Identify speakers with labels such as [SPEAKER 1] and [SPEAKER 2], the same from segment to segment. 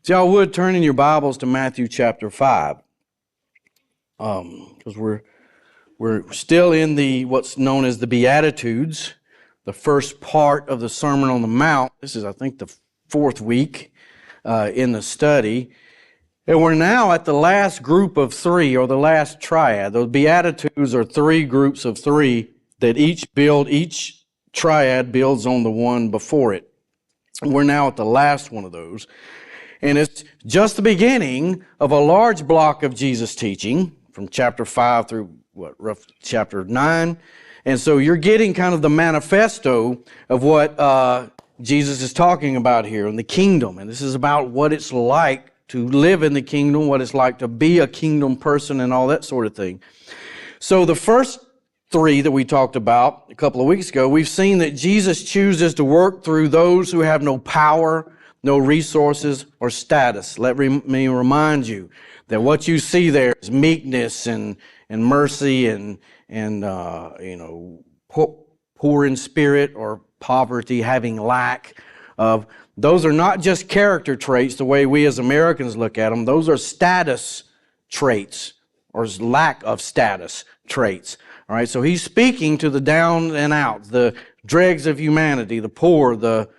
[SPEAKER 1] So y'all would turn in your Bibles to Matthew chapter 5, because we're still in the what's known as the Beatitudes, the first part of the Sermon on the Mount. This is, I think, the fourth week in the study. And we're now at the last group of three, or the last triad. Those Beatitudes are three groups of three that each triad builds on the one before it. We're now at the last one of those. And it's just the beginning of a large block of Jesus' teaching from chapter 5 through, chapter 9. And so you're getting kind of the manifesto of what Jesus is talking about here in the kingdom. And this is about what it's like to live in the kingdom, what it's like to be a kingdom person and all that sort of thing. So the first three that we talked about a couple of weeks ago, we've seen that Jesus chooses to work through those who have no power, no resources, or status. Let me remind you that what you see there is meekness and mercy and poor in spirit or poverty, having lack of. Those are not just character traits the way we as Americans look at them. Those are status traits or lack of status traits. All right, so he's speaking to the down and out, the dregs of humanity, the poor, the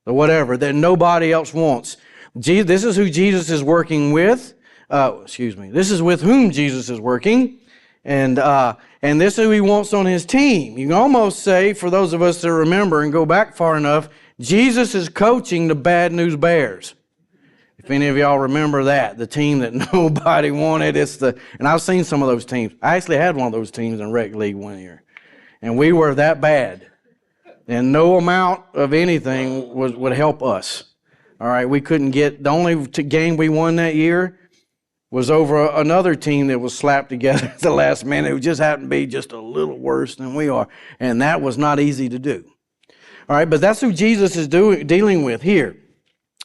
[SPEAKER 1] whatever, that nobody else wants. This is who Jesus is working with. This is with whom Jesus is working. And this is who he wants on his team. You can almost say, for those of us that remember and go back far enough, Jesus is coaching the Bad News Bears. If any of y'all remember that, the team that nobody wanted, and I've seen some of those teams. I actually had one of those teams in rec league one year. And we were that bad. And no amount of anything would help us. All right, we couldn't get, the only game we won that year was over another team that was slapped together at the last minute who just happened to be just a little worse than we are. And that was not easy to do. All right, but that's who Jesus is dealing with here.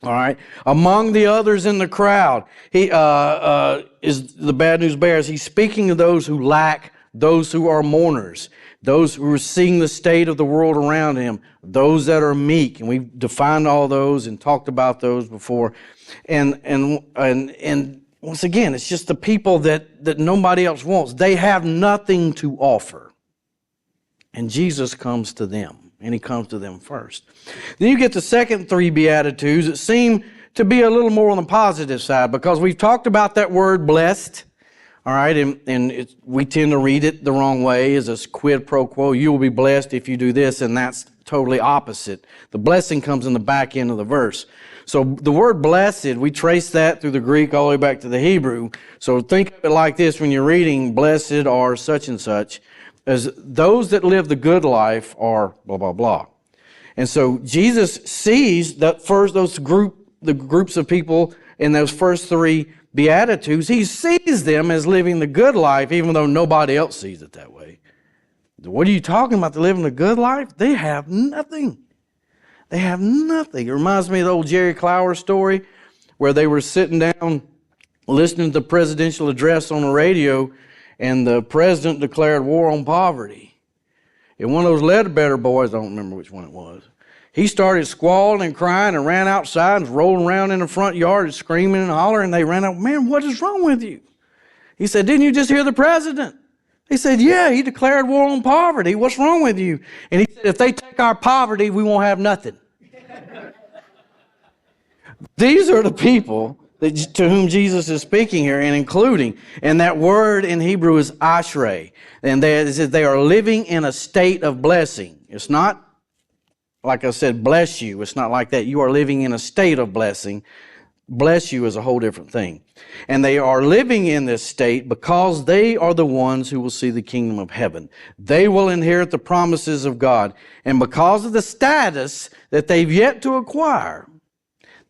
[SPEAKER 1] All right, among the others in the crowd, he is the Bad News Bears. He's speaking to those who lack, those who are mourners, those who are seeing the state of the world around him, those that are meek, and we've defined all those and talked about those before. And once again, it's just the people that nobody else wants. They have nothing to offer, and Jesus comes to them. And he comes to them first. Then you get the second three Beatitudes that seem to be a little more on the positive side, because we've talked about that word blessed, all right, and we tend to read it the wrong way as a quid pro quo. You will be blessed if you do this, and that's totally opposite. The blessing comes in the back end of the verse. So the word blessed, we trace that through the Greek all the way back to the Hebrew. So think of it like this when you're reading blessed are such and such, as those that live the good life are blah, blah, blah. And so Jesus sees that the groups of people in those first three Beatitudes, he sees them as living the good life, even though nobody else sees it that way. What are you talking about, living the good life? They have nothing. They have nothing. It reminds me of the old Jerry Clower story where they were sitting down listening to the presidential address on the radio, and the president declared war on poverty. And one of those Ledbetter boys, I don't remember which one it was, he started squalling and crying and ran outside and was rolling around in the front yard and screaming and hollering. And they ran out, man, what is wrong with you? He said, didn't you just hear the president? He said, yeah, he declared war on poverty. What's wrong with you? And he said, if they take our poverty, we won't have nothing. These are the people to whom Jesus is speaking here and including. And that word in Hebrew is ashrei. And they are living in a state of blessing. It's not, like I said, bless you. It's not like that. You are living in a state of blessing. Bless you is a whole different thing. And they are living in this state because they are the ones who will see the kingdom of heaven. They will inherit the promises of God. And because of the status that they've yet to acquire,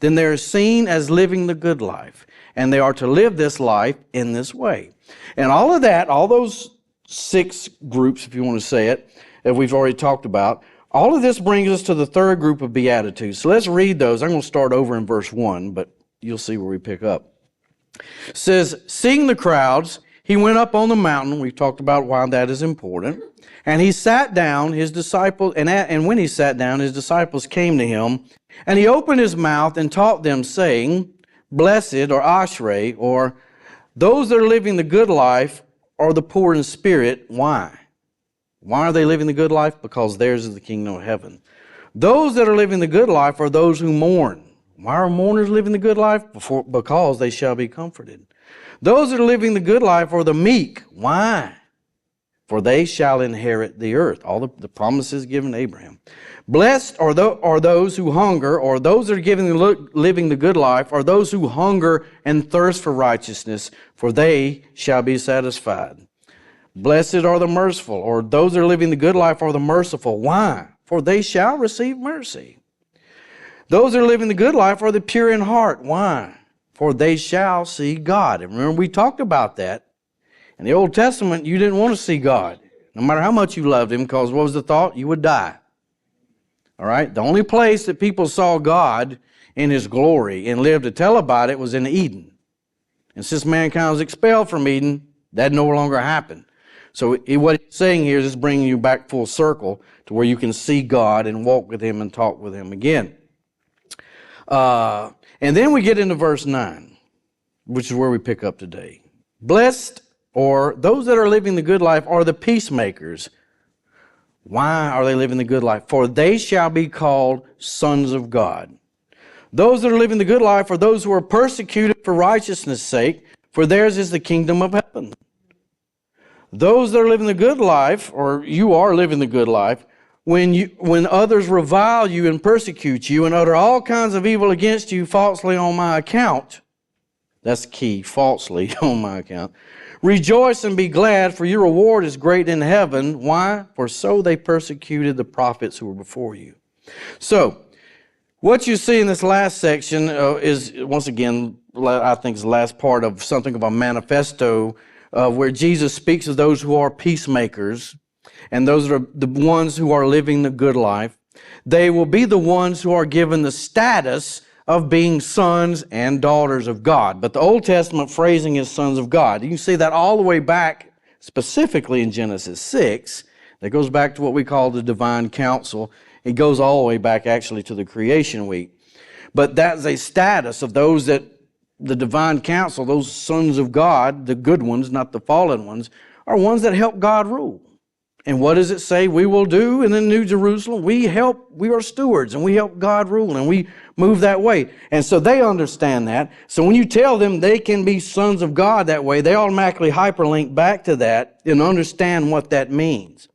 [SPEAKER 1] then they're seen as living the good life. And they are to live this life in this way. And all of that, all those six groups, if you want to say it, that we've already talked about, all of this brings us to the third group of Beatitudes. So let's read those. I'm going to start over in verse 1, but you'll see where we pick up. It says, seeing the crowds, he went up on the mountain. We've talked about why that is important. And he sat down, his disciples, and when he sat down, his disciples came to him, and he opened his mouth and taught them, saying, blessed or ashrei, or those that are living the good life are the poor in spirit. Why? Why are they living the good life? Because theirs is the kingdom of heaven. Those that are living the good life are those who mourn. Why are mourners living the good life? Because they shall be comforted. Those that are living the good life are the meek. Why? For they shall inherit the earth. All the promises given to Abraham. Blessed are those who hunger, or those that are living the good life, are those who hunger and thirst for righteousness, for they shall be satisfied. Blessed are the merciful, or those that are living the good life are the merciful. Why? For they shall receive mercy. Those that are living the good life are the pure in heart. Why? For they shall see God. And remember, we talked about that. In the Old Testament, you didn't want to see God, no matter how much you loved Him, because what was the thought? You would die. All right? The only place that people saw God in His glory and lived to tell about it was in Eden. And since mankind was expelled from Eden, that no longer happened. So what he's saying here is just bringing you back full circle to where you can see God and walk with Him and talk with Him again. And then we get into verse 9, which is where we pick up today. Blessed, or those that are living the good life, are the peacemakers. Why are they living the good life? For they shall be called sons of God. Those that are living the good life are those who are persecuted for righteousness' sake, for theirs is the kingdom of heaven. Those that are living the good life, or you are living the good life, when others revile you and persecute you and utter all kinds of evil against you falsely on my account, that's key, falsely on my account, rejoice and be glad, for your reward is great in heaven. Why? For so they persecuted the prophets who were before you. So, what you see in this last section is, once again, I think is the last part of something of a manifesto where Jesus speaks of those who are peacemakers, and those are the ones who are living the good life. They will be the ones who are given the status of being sons and daughters of God. But the Old Testament phrasing is sons of God. You can see that all the way back, specifically in Genesis 6. That goes back to what we call the divine council. It goes all the way back actually to the creation week. But that's a status of those that the divine council, those sons of God, the good ones, not the fallen ones, are ones that help God rule. And what does it say we will do in the New Jerusalem? We are stewards, and we help God rule, and we move that way. And so they understand that. So when you tell them they can be sons of God that way, they automatically hyperlink back to that and understand what that means.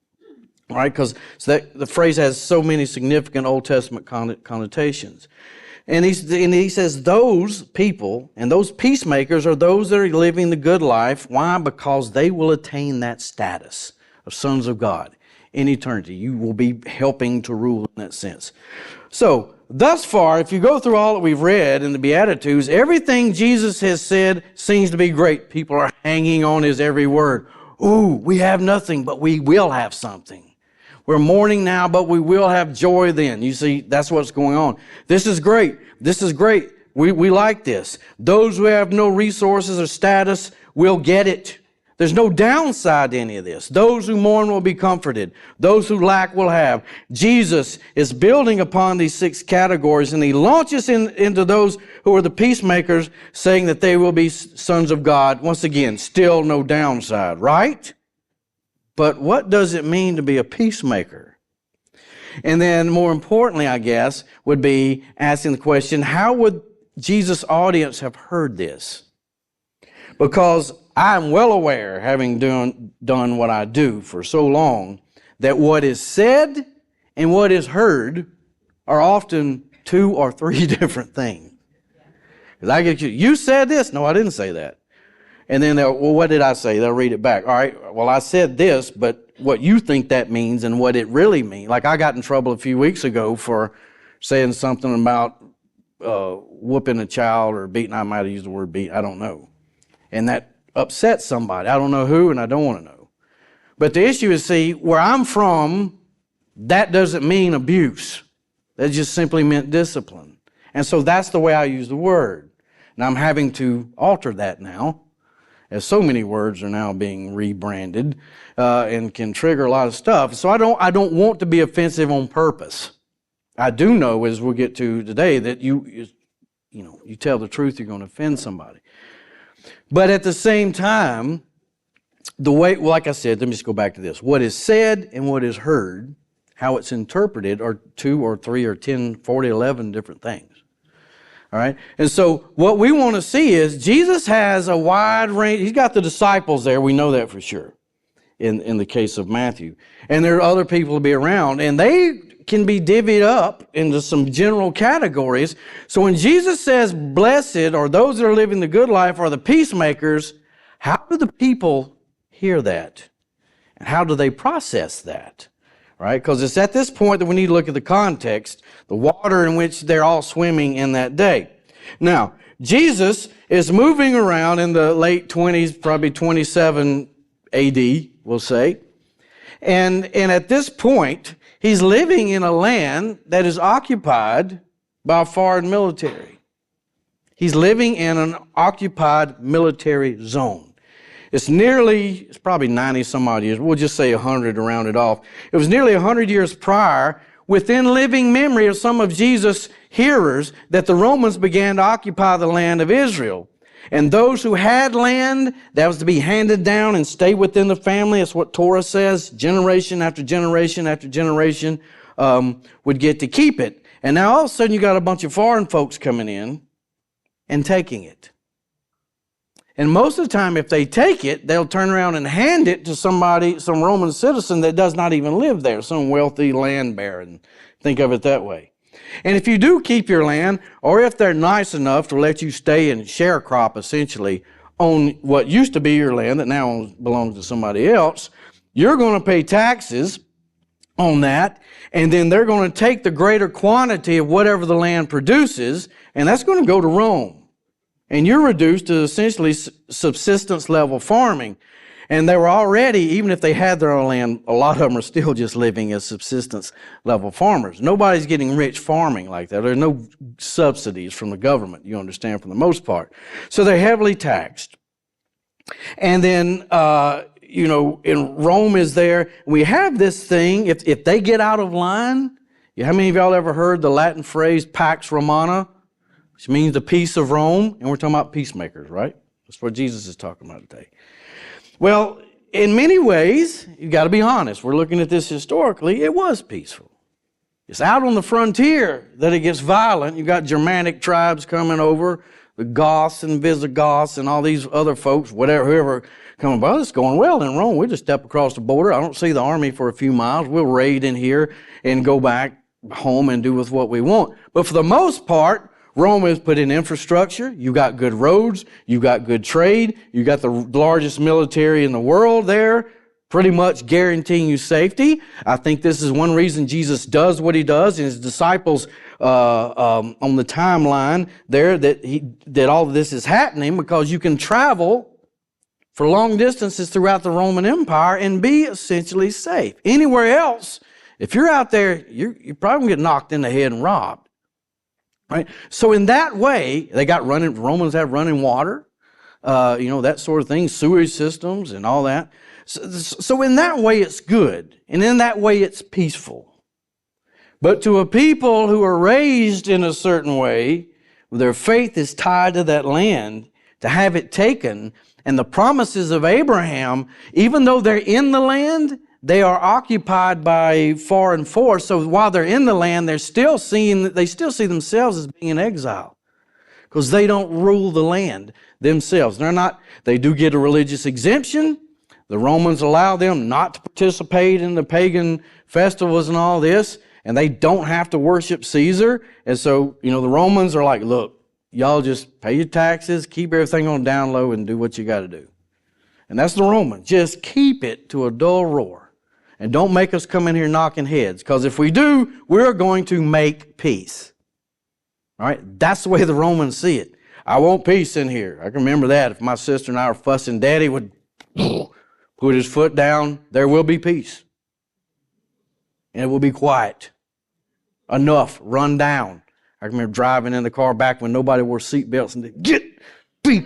[SPEAKER 1] All right? Because the phrase has so many significant Old Testament connotations. And he says those people and those peacemakers are those that are living the good life. Why? Because they will attain that status of sons of God in eternity. You will be helping to rule in that sense. So, thus far, if you go through all that we've read in the Beatitudes, everything Jesus has said seems to be great. People are hanging on His every word. Ooh, we have nothing, but we will have something. We're mourning now, but we will have joy then. You see, that's what's going on. This is great. This is great. We like this. Those who have no resources or status will get it. There's no downside to any of this. Those who mourn will be comforted. Those who lack will have. Jesus is building upon these 6 categories, and He launches into those who are the peacemakers, saying that they will be sons of God. Once again, still no downside, right? But what does it mean to be a peacemaker? And then more importantly, I guess, would be asking the question, how would Jesus' audience have heard this? Because I'm well aware, having done what I do for so long, that what is said and what is heard are often 2 or 3 different things. Because I get you said this. No, I didn't say that. And then well, what did I say? They'll read it back. All right, well, I said this, but what you think that means and what it really means. Like I got in trouble a few weeks ago for saying something about whooping a child or beating. I might have used the word beat. I don't know. And that upset somebody. I don't know who, and I don't want to know. But the issue is, see, where I'm from, that doesn't mean abuse. That just simply meant discipline. And so that's the way I use the word. And I'm having to alter that now, as so many words are now being rebranded and can trigger a lot of stuff. So I don't want to be offensive on purpose. I do know, as we'll get to today, that you tell the truth, you're going to offend somebody. But at the same time, like I said, let me just go back to this. What is said and what is heard, how it's interpreted, are 2 or 3 or 10, 40, 11 different things. All right? And so what we want to see is Jesus has a wide range. He's got the disciples there. We know that for sure in the case of Matthew. And there are other people to be around. And they can be divvied up into some general categories. So when Jesus says, blessed are those that are living the good life are the peacemakers, how do the people hear that? And how do they process that? Right? Because it's at this point that we need to look at the context, the water in which they're all swimming in that day. Now, Jesus is moving around in the late 20s, probably 27 AD, we'll say. And at this point, he's living in a land that is occupied by a foreign military. He's living in an occupied military zone. It's probably 90 some odd years. We'll just say 100 to round it off. It was nearly 100 years prior, within living memory of some of Jesus' hearers, that the Romans began to occupy the land of Israel. And those who had land, that was to be handed down and stay within the family. That's what Torah says. Generation after generation after generation would get to keep it. And now all of a sudden you got a bunch of foreign folks coming in and taking it. And most of the time, if they take it, they'll turn around and hand it to somebody, some Roman citizen that does not even live there, some wealthy land baron. Think of it that way. And if you do keep your land, or if they're nice enough to let you stay and sharecrop essentially on what used to be your land that now belongs to somebody else, you're going to pay taxes on that, and then they're going to take the greater quantity of whatever the land produces, and that's going to go to Rome. And you're reduced to essentially subsistence level farming. And they were already, even if they had their own land, a lot of them are still just living as subsistence level farmers. Nobody's getting rich farming like that. There's no subsidies from the government, you understand, for the most part. So they're heavily taxed. And then, in Rome is there. We have this thing, if they get out of line, how many of y'all ever heard the Latin phrase Pax Romana? Which means the peace of Rome, and we're talking about peacemakers, right? That's what Jesus is talking about today. Well, in many ways, you've got to be honest. We're looking at this historically. It was peaceful. It's out on the frontier that it gets violent. You've got Germanic tribes coming over, the Goths and Visigoths and all these other folks, whoever coming by. It's going well in Rome. We just step across the border. I don't see the army for a few miles. We'll raid in here and go back home and do with what we want. But for the most part, Rome has put in infrastructure. You got good roads. You got good trade. You got the largest military in the world there, pretty much guaranteeing you safety. I think this is one reason Jesus does what he does, and his disciples on the timeline there that all of this is happening, because you can travel for long distances throughout the Roman Empire and be essentially safe. Anywhere else, if you're out there, you're probably going to get knocked in the head and robbed. Right? So in that way, Romans have running water, that sort of thing, sewage systems and all that. So in that way, it's good. And in that way, it's peaceful. But to a people who are raised in a certain way, their faith is tied to that land, to have it taken, and the promises of Abraham, even though they're in the land, they are occupied by foreign force. So while they're in the land, they still see themselves as being in exile, because they don't rule the land themselves. They do get a religious exemption. The Romans allow them not to participate in the pagan festivals and all this, and they don't have to worship Caesar. And so, the Romans are like, look, y'all just pay your taxes, keep everything on down low, and do what you got to do. And that's the Romans. Just keep it to a dull roar. And don't make us come in here knocking heads, because if we do, we're going to make peace. All right? That's the way the Romans see it. I want peace in here. I can remember that. If my sister and I were fussing, Daddy would put his foot down. There will be peace. And it will be quiet. Enough. Run down. I remember driving in the car back when nobody wore seatbelts and be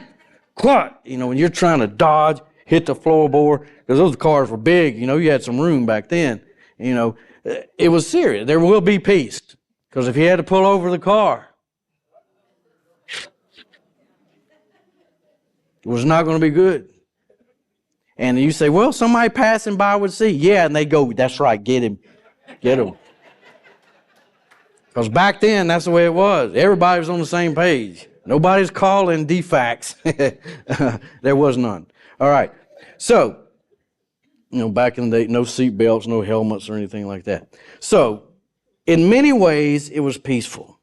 [SPEAKER 1] quiet. When you're trying to dodge, hit the floorboard, because those cars were big. You had some room back then. It was serious. There will be peace. Because if he had to pull over the car, It was not going to be good. And you say, well, somebody passing by would see. Yeah, and they go, that's right, get him. Get him. Because back then, that's the way it was. Everybody was on the same page. Nobody's calling defects. There was none. All right. So, back in the day, no seat belts, no helmets or anything like that. So, in many ways, it was peaceful.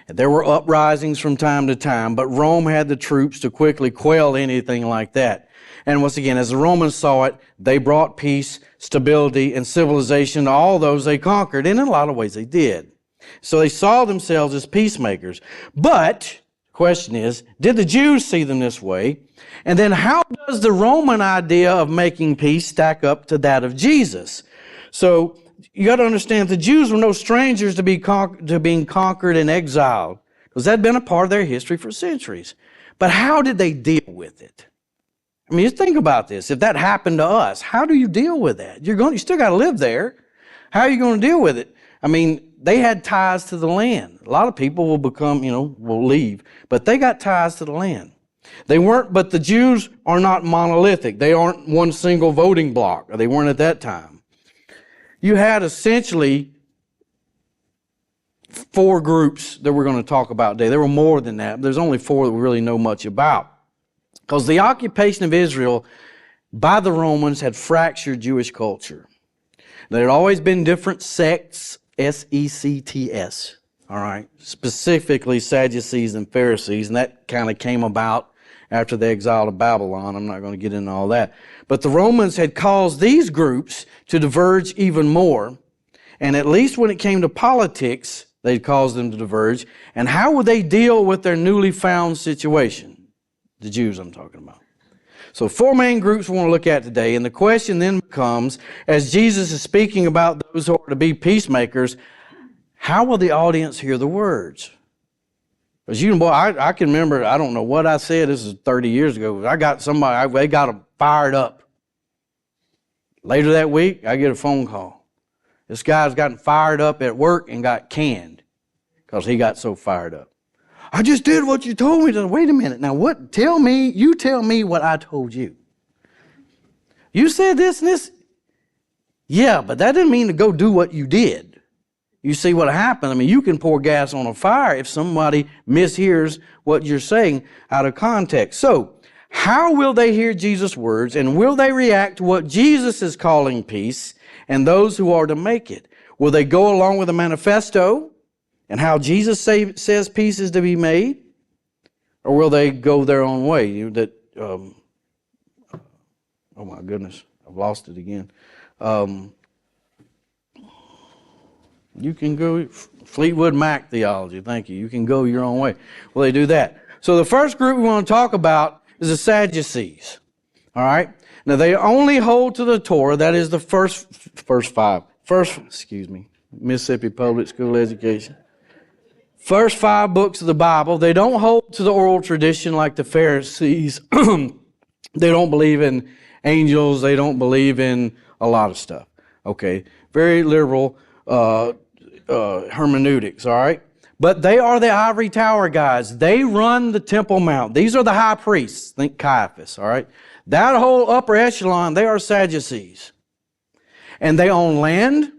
[SPEAKER 1] There were uprisings from time to time, but Rome had the troops to quickly quell anything like that. And once again, as the Romans saw it, they brought peace, stability, and civilization to all those they conquered. And in a lot of ways, they did. So they saw themselves as peacemakers. But the question is, did the Jews see them this way? And then how does the Roman idea of making peace stack up to that of Jesus? So you got to understand the Jews were no strangers to being conquered and exiled, because that had been a part of their history for centuries. But how did they deal with it? I mean, just think about this. If that happened to us, how do you deal with that? You still got to live there. How are you going to deal with it? I mean, they had ties to the land. A lot of people will leave, but they got ties to the land. But the Jews are not monolithic. They aren't one single voting bloc, or they weren't at that time. You had essentially 4 groups that we're going to talk about today. There were more than that, but there's only 4 that we really know much about. Because the occupation of Israel by the Romans had fractured Jewish culture. There had always been different sects, S-E-C-T-S, all right, specifically Sadducees and Pharisees, and that kind of came about after the exile of Babylon. I'm not going to get into all that. But the Romans had caused these groups to diverge even more, and at least when it came to politics, they'd caused them to diverge. And how would they deal with their newly found situation? The Jews I'm talking about. So 4 main groups we want to look at today, and the question then becomes, as Jesus is speaking about those who are to be peacemakers, how will the audience hear the words? Because I can remember, I don't know what I said, this is 30 years ago, they got them fired up. Later that week, I get a phone call. This guy's gotten fired up at work and got canned because he got so fired up. I just did what you told me to. Wait a minute. Now what? You tell me what I told you. You said this and this. Yeah, but that didn't mean to go do what you did. You see what happened? I mean, you can pour gas on a fire if somebody mishears what you're saying out of context. So, how will they hear Jesus' words, and will they react to what Jesus is calling peace and those who are to make it? Will they go along with the manifesto and how Jesus says peace is to be made? Or will they go their own way? Oh my goodness, I've lost it again. You can go Fleetwood Mac theology, thank you. You can go your own way. Will they do that? So the first group we want to talk about is the Sadducees. All right? Now they only hold to the Torah, that is the first Mississippi Public School Education. First 5 books of the Bible. They don't hold to the oral tradition like the Pharisees. They don't believe in angels. They don't believe in a lot of stuff. Okay, very liberal hermeneutics, all right? But they are the ivory tower guys. They run the Temple Mount. These are the high priests. Think Caiaphas, all right? That whole upper echelon, they are Sadducees. And they own land.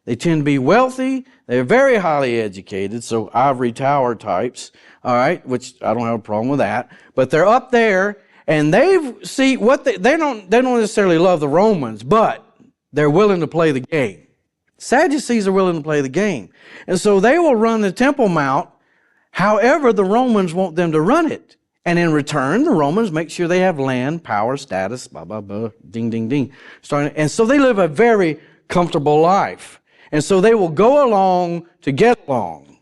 [SPEAKER 1] They tend to be wealthy. They're very highly educated, so ivory tower types, all right, which I don't have a problem with that. But they're up there, and they don't necessarily love the Romans, but they're willing to play the game. Sadducees are willing to play the game. And so they will run the Temple Mount, however the Romans want them to run it. And in return, the Romans make sure they have land, power, status, blah, blah, blah, ding, ding, ding. And so they live a very comfortable life. And so they will go along to get along.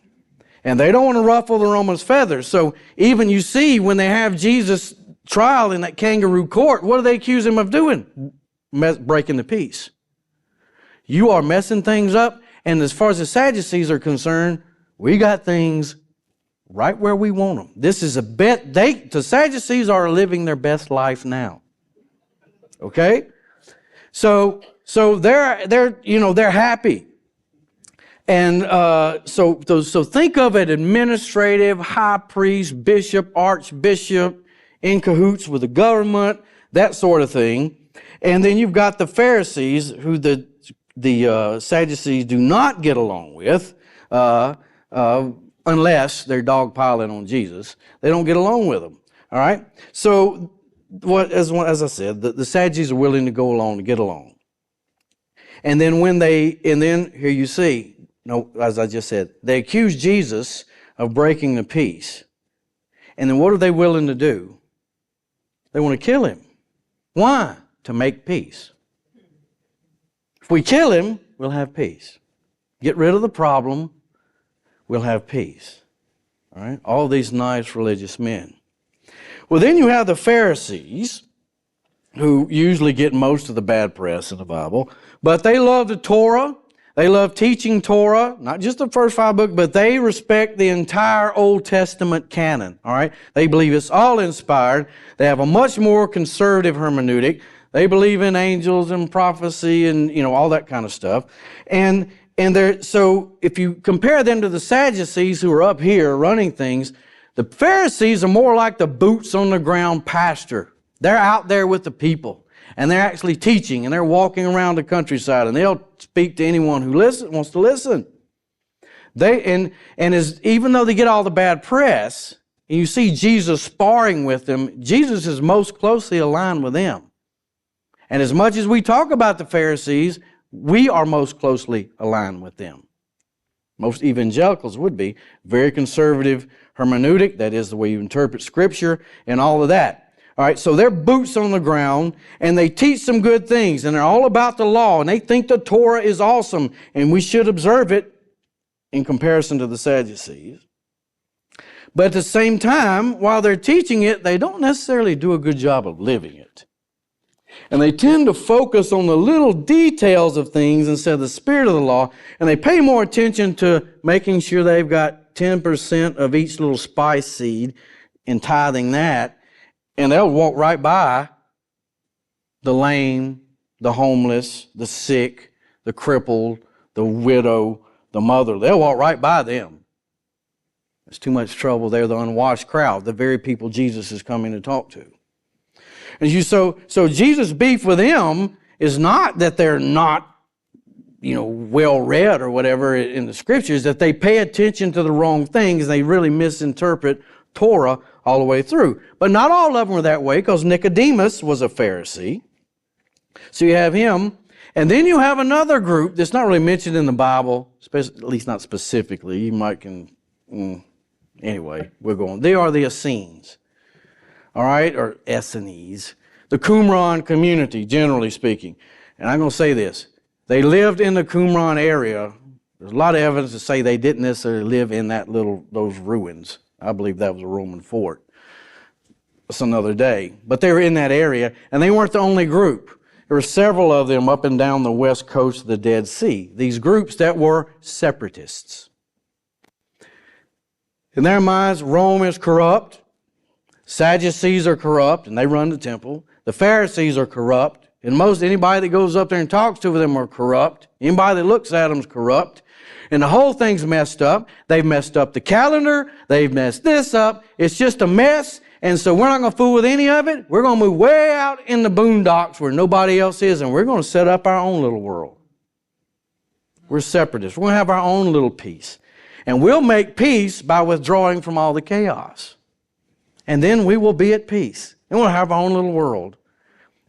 [SPEAKER 1] And they don't want to ruffle the Romans' feathers. So even you see when they have Jesus' trial in that kangaroo court, what do they accuse him of doing? Breaking the peace. You are messing things up. And as far as the Sadducees are concerned, we got things right where we want them. This is the Sadducees are living their best life now. Okay? So they're happy. And so think of it: administrative, high priest, bishop, archbishop, in cahoots with the government, that sort of thing. And then you've got the Pharisees, who the Sadducees do not get along with, unless they're dogpiling on Jesus. They don't get along with them. All right? So, as I said, the Sadducees are willing to go along to get along. And then here you see, as I just said, they accuse Jesus of breaking the peace. And then what are they willing to do? They want to kill him. Why? To make peace. If we kill him, we'll have peace. Get rid of the problem, we'll have peace. All right? All these nice religious men. Well, then you have the Pharisees, who usually get most of the bad press in the Bible, but they love the Torah. They love teaching Torah, not just the first 5 books, but they respect the entire Old Testament canon. All right? They believe it's all inspired. They have a much more conservative hermeneutic. They believe in angels and prophecy and, all that kind of stuff. And so if you compare them to the Sadducees, who are up here running things, the Pharisees are more like the boots on the ground pastor. They're out there with the people, and they're actually teaching, and they're walking around the countryside, and they'll speak to anyone who wants to listen. Even though they get all the bad press, and you see Jesus sparring with them, Jesus is most closely aligned with them. And as much as we talk about the Pharisees, we are most closely aligned with them. Most evangelicals would be. Very conservative hermeneutic, that is the way you interpret Scripture, and all of that. All right, so they're boots on the ground, and they teach some good things, and they're all about the law, and they think the Torah is awesome, and we should observe it in comparison to the Sadducees. But at the same time, while they're teaching it, they don't necessarily do a good job of living it. And they tend to focus on the little details of things instead of the spirit of the law, and they pay more attention to making sure they've got 10% of each little spice seed and tithing that, and they'll walk right by the lame, the homeless, the sick, the crippled, the widow, the mother. They'll walk right by them. There's too much trouble there, the unwashed crowd, the very people Jesus is coming to talk to. And so Jesus' beef with them is not that they're not, well read or whatever in the Scriptures, that they pay attention to the wrong things and they really misinterpret Torah all the way through. But not all of them were that way, because Nicodemus was a Pharisee. So you have him. And then you have another group that's not really mentioned in the Bible, at least not specifically. You might anyway, we're going. They are the Essenes. All right, or Essenes, the Qumran community, generally speaking. And I'm going to say this. They lived in the Qumran area. There's a lot of evidence to say they didn't necessarily live in those ruins. I believe that was a Roman fort. That's another day. But they were in that area, and they weren't the only group. There were several of them up and down the west coast of the Dead Sea. These groups that were separatists. In their minds, Rome is corrupt. Sadducees are corrupt, and they run the temple. The Pharisees are corrupt, and anybody that goes up there and talks to them are corrupt. Anybody that looks at them is corrupt. And the whole thing's messed up. They've messed up the calendar. They've messed this up. It's just a mess, and so we're not going to fool with any of it. We're going to move way out in the boondocks where nobody else is, and we're going to set up our own little world. We're separatists. We're going to have our own little peace. And we'll make peace by withdrawing from all the chaos. And then we will be at peace. And we'll have our own little world.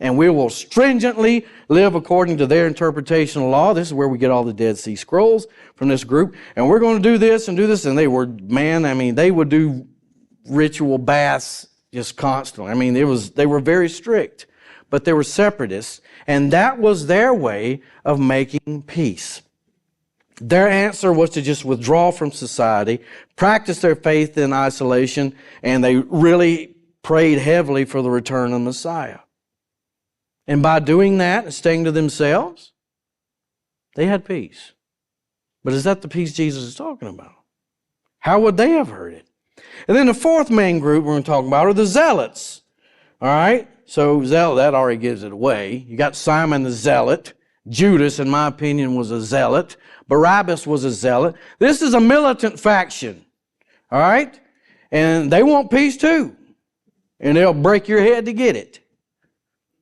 [SPEAKER 1] And we will stringently live according to their interpretation of law. This is where we get all the Dead Sea Scrolls from this group. And we're going to do this and do this. And they would do ritual baths just constantly. They were very strict. But they were separatists. And that was their way of making peace. Their answer was to just withdraw from society, practice their faith in isolation, and they really prayed heavily for the return of the Messiah. And by doing that and staying to themselves, they had peace. But is that the peace Jesus is talking about? How would they have heard it? And then the fourth main group we're going to talk about are the Zealots. All right? So Zealot, that already gives it away. You got Simon the Zealot. Judas, in my opinion, was a zealot. Barabbas was a zealot. This is a militant faction. All right? And they want peace too. and they'll break your head to get it.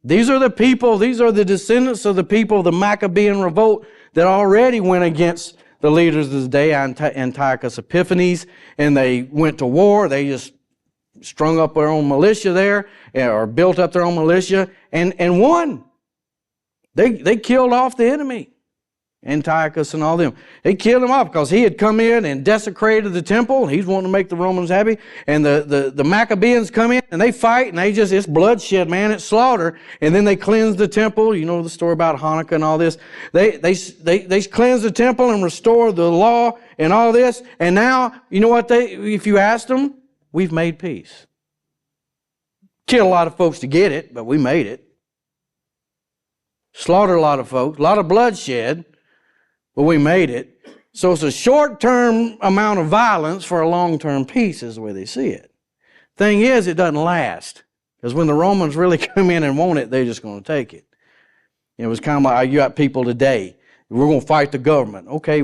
[SPEAKER 1] These are the people, these are the descendants of the people of the Maccabean revolt that already went against the leaders of the day, Antiochus Epiphanes, and they went to war. They just strung up their own militia there, or built up their own militia, and won. They killed off the enemy, Antiochus and all them. They killed him off because he had come in and desecrated the temple. He's wanting to make the Romans happy. And the Maccabeans come in and they fight, and it's bloodshed, man. It's slaughter. And then they cleanse the temple. You know the story about Hanukkah and all this. They cleanse the temple and restore the law and all this. And now, you know what if you asked them, we've made peace. Killed a lot of folks to get it, but we made it. Slaughtered a lot of folks, a lot of bloodshed, but we made it. So it's a short-term amount of violence for a long-term peace is the way they see it. Thing is, it doesn't last. Because when the Romans really come in and want it, they're just going to take it. It was kind of like, you got people today, we're going to fight the government. Okay.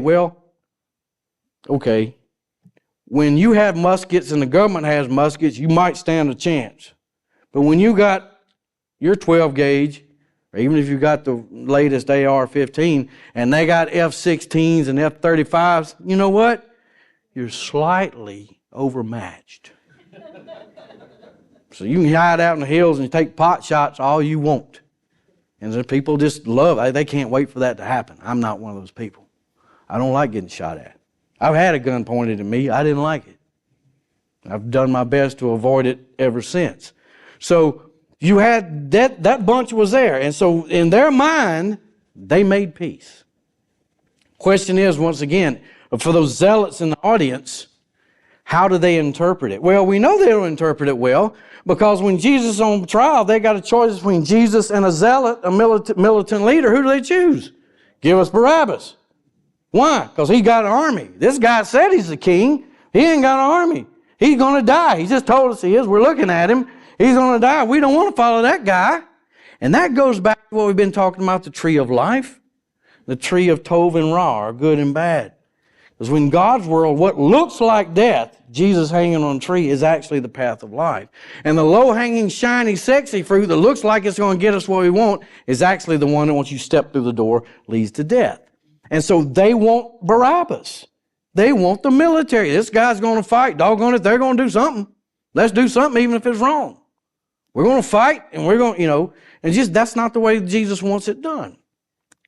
[SPEAKER 1] When you have muskets and the government has muskets, you might stand a chance. But when you got your 12 gauge, or even if you got the latest AR-15, and they got F-16s and F-35s, you know what? You're slightly overmatched. So you can hide out in the hills and take pot shots all you want. And the people just love it. They can't wait for that to happen. I'm not one of those people. I don't like getting shot at. I've had a gun pointed at me. I didn't like it. I've done my best to avoid it ever since. So you had that bunch was there. And so in their mind, they made peace. Question is, once again, for those zealots in the audience, how do they interpret it? Well, we know they don't interpret it well because when Jesus is on trial, they got a choice between Jesus and a zealot, a militant leader. Who do they choose? Give us Barabbas. Why? Because he got an army. This guy said he's the king. He ain't got an army. He's going to die. He just told us he is. We're looking at him. He's going to die. We don't want to follow that guy. And that goes back to what we've been talking about, the tree of life, the tree of Tov and Ra, or good and bad. Because when God's world, what looks like death, Jesus hanging on a tree, is actually the path of life. And the low-hanging, shiny, sexy fruit that looks like it's going to get us what we want is actually the one that once you step through the door leads to death. And so they want Barabbas. They want the military. This guy's going to fight. Doggone it, they're going to do something. Let's do something even if it's wrong. We're going to fight and we're going, and just that's not the way Jesus wants it done.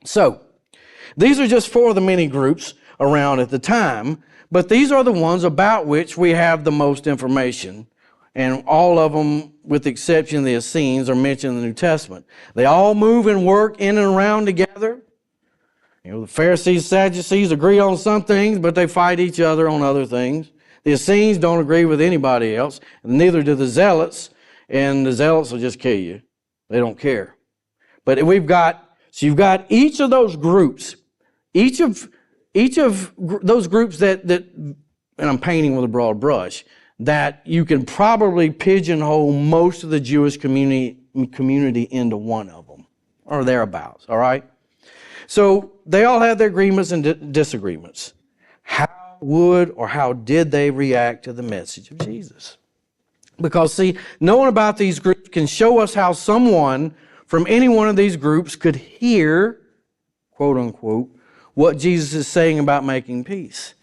[SPEAKER 1] So these are just four of the many groups around at the time, but these are the ones about which we have the most information. And all of them, with the exception of the Essenes, are mentioned in the New Testament. They all move and work in and around together. The Pharisees, Sadducees agree on some things, but they fight each other on other things. The Essenes don't agree with anybody else, and neither do the Zealots, and the Zealots will just kill you. They don't care. But you've got each of those groups, each of those groups that, and I'm painting with a broad brush, that you can probably pigeonhole most of the Jewish community into one of them, or thereabouts, all right? So they all have their agreements and disagreements. How would or how did they react to the message of Jesus? Because, see, knowing about these groups can show us how someone from any one of these groups could hear, quote unquote, what Jesus is saying about making peace.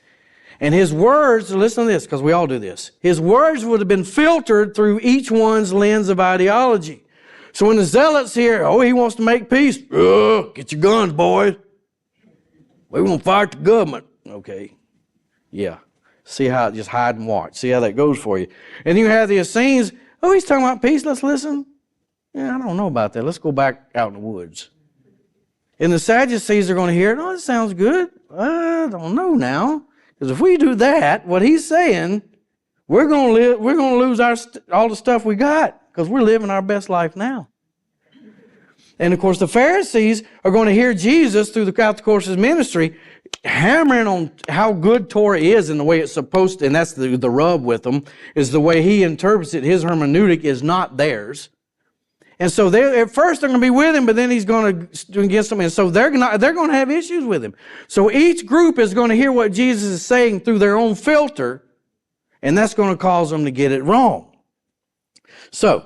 [SPEAKER 1] And his words, listen to this, because we all do this, his words would have been filtered through each one's lens of ideology. So when the zealots hear, he wants to make peace, get your guns, boys. We won't fight the government. Okay, yeah. See how, just hide and watch. See how that goes for you. And you have the Essenes, he's talking about peace, let's listen. Yeah, I don't know about that. Let's go back out in the woods. And the Sadducees are going to hear, that sounds good. I don't know now. Because if we do that, what he's saying, we're going to lose all the stuff we got because we're living our best life now. And of course, the Pharisees are going to hear Jesus throughout the course of his ministry hammering on how good Torah is and the way it's supposed to, and that's the rub with them, is the way he interprets it. His hermeneutic is not theirs. And so at first they're going to be with him, but then he's going to do against them. And so they're going to have issues with him. So each group is going to hear what Jesus is saying through their own filter, and that's going to cause them to get it wrong. So,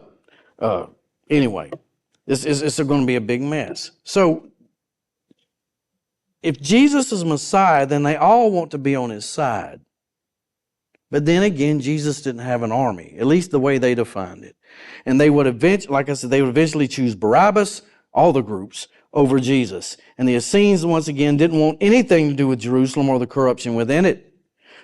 [SPEAKER 1] anyway, this is going to be a big mess. So, if Jesus is Messiah, then they all want to be on his side. But then again, Jesus didn't have an army, at least the way they defined it. And they would eventually, like I said, they would eventually choose Barabbas, all the groups, over Jesus. And the Essenes, once again, didn't want anything to do with Jerusalem or the corruption within it.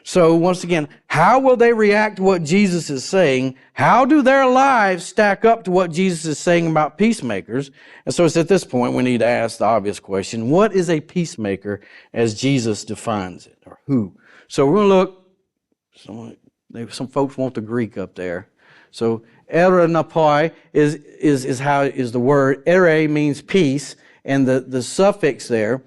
[SPEAKER 1] So once again, how will they react to what Jesus is saying? How do their lives stack up to what Jesus is saying about peacemakers? And so it's at this point we need to ask the obvious question, what is a peacemaker as Jesus defines it, or who? So we're going to look, some folks want the Greek up there. So eranapoi is the word. Ere means peace, and the suffix there,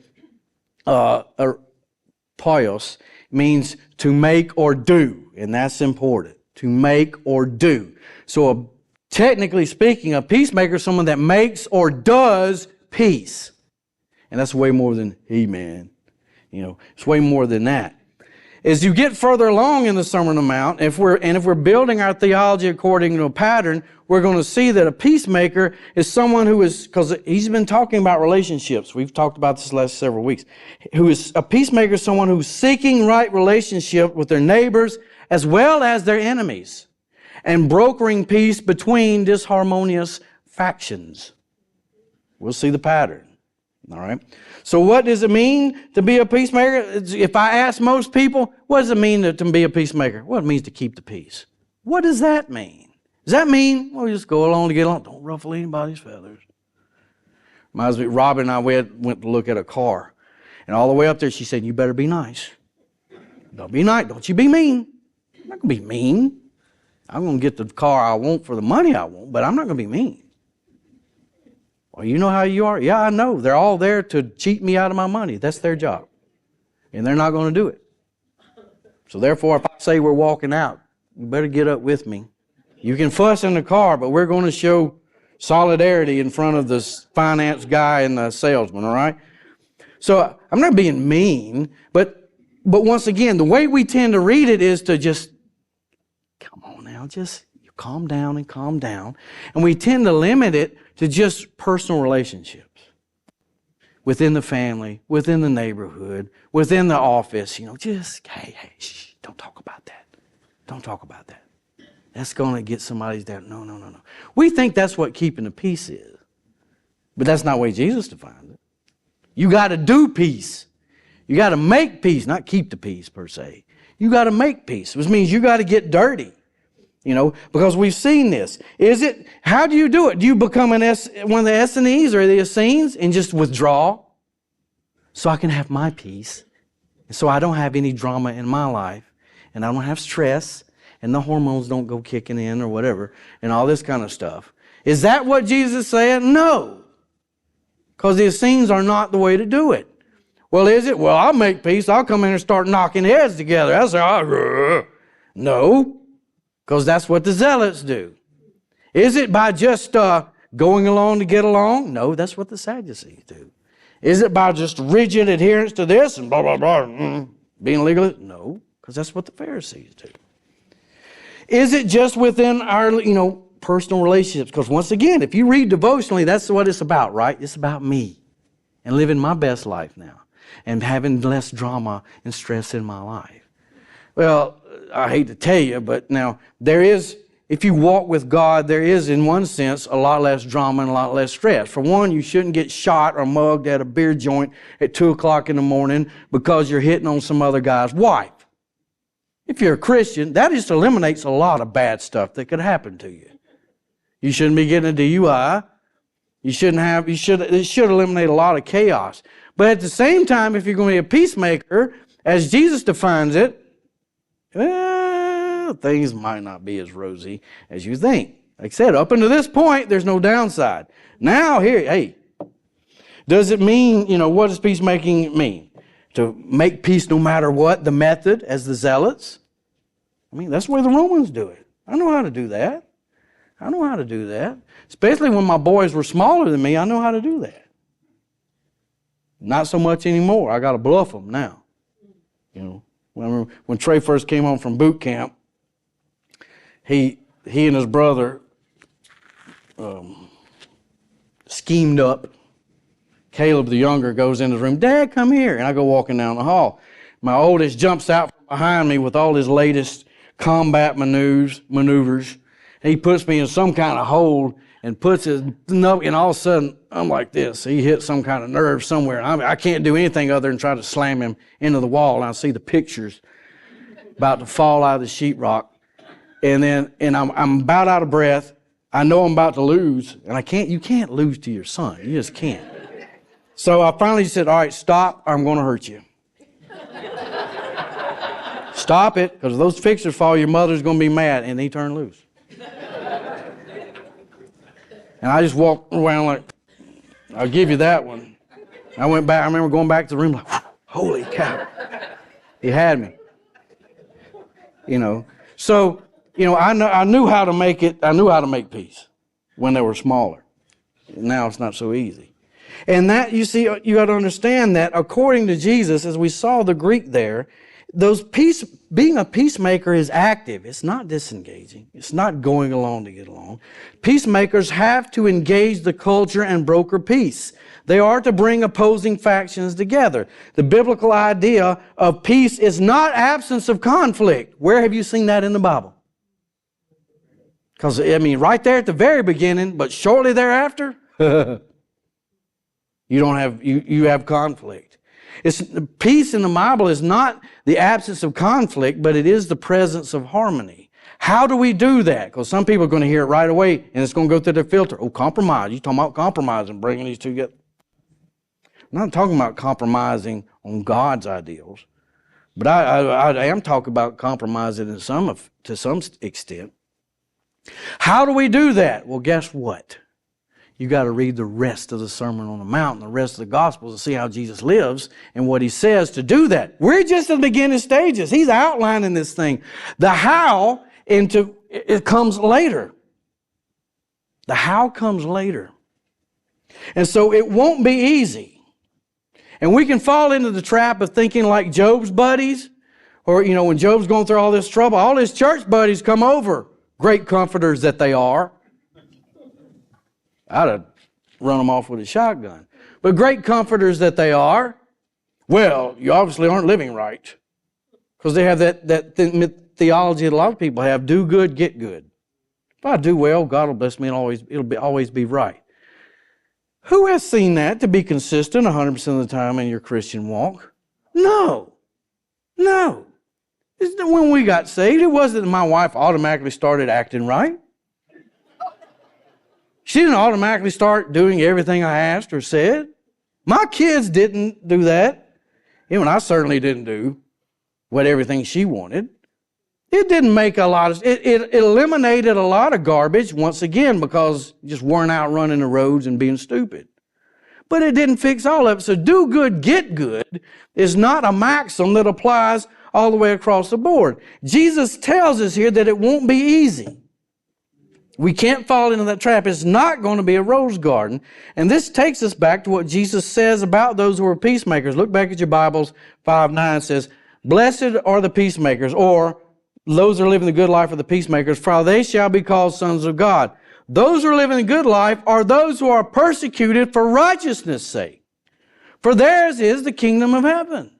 [SPEAKER 1] poios, means to make or do, and that's important. To make or do. So technically speaking, a peacemaker is someone that makes or does peace. And that's way more than he-man. It's way more than that. As you get further along in the Sermon on the Mount, if we're building our theology according to a pattern, we're going to see that a peacemaker is someone who is, because he's been talking about relationships. We've talked about this the last several weeks. Who is a peacemaker is someone who's seeking right relationship with their neighbors as well as their enemies and brokering peace between disharmonious factions. We'll see the pattern. All right. So what does it mean to be a peacemaker? If I ask most people, what does it mean to be a peacemaker? Well, it means to keep the peace. What does that mean? Does that mean, well, just go along to get along? Don't ruffle anybody's feathers. Reminds me, Robin and I went to look at a car. And all the way up there, she said, you better be nice. Don't be nice. Don't you be mean. I'm not going to be mean. I'm going to get the car I want for the money I want, but I'm not going to be mean. Well, you know how you are? Yeah, I know. They're all there to cheat me out of my money. That's their job. And they're not going to do it. So therefore, if I say we're walking out, you better get up with me. You can fuss in the car, but we're going to show solidarity in front of the finance guy and the salesman, all right? So I'm not being mean, but once again, the way we tend to read it is to just, come on now, just calm down and calm down. And we tend to limit it to just personal relationships within the family, within the neighborhood, within the office. Just, hey, shh, don't talk about that. Don't talk about that. That's going to get somebody's down. No. We think that's what keeping the peace is. But that's not the way Jesus defines it. You got to do peace. You got to make peace, not keep the peace per se. You got to make peace, which means you got to get dirty. Because we've seen this. How do you do it? Do you become one of the Essenes or the Essenes and just withdraw so I can have my peace, so I don't have any drama in my life, and I don't have stress, and the hormones don't go kicking in or whatever, and all this kind of stuff? Is that what Jesus is saying? No. Because the Essenes are not the way to do it. Well, is it? Well, I'll make peace. I'll come in and start knocking heads together. That's no. Because that's what the zealots do. Is it by just going along to get along? No, that's what the Sadducees do. Is it by just rigid adherence to this and blah, blah, blah, being legalist? No, because that's what the Pharisees do. Is it just within our, personal relationships? Because once again, if you read devotionally, that's what it's about, right? It's about me and living my best life now and having less drama and stress in my life. Well, I hate to tell you, but now there is, if you walk with God, there is in one sense a lot less drama and a lot less stress. For one, you shouldn't get shot or mugged at a beer joint at 2 o'clock in the morning because you're hitting on some other guy's wife. If you're a Christian, that just eliminates a lot of bad stuff that could happen to you. You shouldn't be getting a DUI. It should eliminate a lot of chaos. But at the same time, if you're going to be a peacemaker, as Jesus defines it, well, things might not be as rosy as you think. Like I said, up until this point, there's no downside. Now, does it mean, what does peacemaking mean? To make peace no matter what, the method, as the zealots? That's the way the Romans do it. I know how to do that. Especially when my boys were smaller than me, I know how to do that. Not so much anymore. I got to bluff them now. When Trey first came home from boot camp, he and his brother schemed up. Caleb, the younger, goes into the room. Dad, come here. And I go walking down the hall. My oldest jumps out from behind me with all his latest combat maneuvers. He puts me in some kind of hold and puts his nub, and all of a sudden, I'm like this. He hit some kind of nerve somewhere. I can't do anything other than try to slam him into the wall. And I see the pictures about to fall out of the sheetrock. And I'm about out of breath. I know I'm about to lose. And you can't lose to your son. You just can't. So I finally said, all right, stop, or I'm going to hurt you. Stop it, because if those fixers fall, your mother's going to be mad. And he turned loose. And I just walked around like, I'll give you that one. I went back, I remember going back to the room like, holy cow. He had me. So, I knew how to make it, I knew how to make peace when they were smaller. Now it's not so easy. And that, you see, you got to understand that according to Jesus, as we saw the Greek there, being a peacemaker is active. It's not disengaging. It's not going along to get along. Peacemakers have to engage the culture and broker peace. They are to bring opposing factions together. The biblical idea of peace is not absence of conflict. Where have you seen that in the Bible? Because, right there at the very beginning, but shortly thereafter, you have conflict. Peace in the Bible is not the absence of conflict, but it is the presence of harmony. How do we do that? Because some people are going to hear it right away, and it's going to go through their filter. Oh, compromise. You're talking about compromise and bringing these two together. I'm not talking about compromising on God's ideals, but I am talking about compromising to some extent. How do we do that? Well, guess what? You got to read the rest of the Sermon on the Mount and the rest of the Gospels to see how Jesus lives and what He says to do that. We're just in the beginning stages. He's outlining this thing. The how it comes later. The how comes later. And so it won't be easy. And we can fall into the trap of thinking like Job's buddies, or, when Job's going through all this trouble, all his church buddies come over, great comforters that they are. I'd have run them off with a shotgun. But great comforters that they are, well, you obviously aren't living right. Because they have that theology that a lot of people have, do good, get good. If I do well, God will bless me and it'll always be right. Who has seen that to be consistent 100% of the time in your Christian walk? No. When we got saved, it wasn't that my wife automatically started acting right. She didn't automatically start doing everything I asked or said. My kids didn't do that. Even I certainly didn't do everything she wanted. It didn't make it eliminated a lot of garbage, once again, because just weren't out running the roads and being stupid. But it didn't fix all of it. So do good, get good is not a maxim that applies all the way across the board. Jesus tells us here that it won't be easy. We can't fall into that trap. It's not going to be a rose garden. And this takes us back to what Jesus says about those who are peacemakers. Look back at your Bibles. 5:9 says, blessed are the peacemakers, or those who are living the good life of the peacemakers, for they shall be called sons of God. Those who are living the good life are those who are persecuted for righteousness' sake. For theirs is the kingdom of heaven.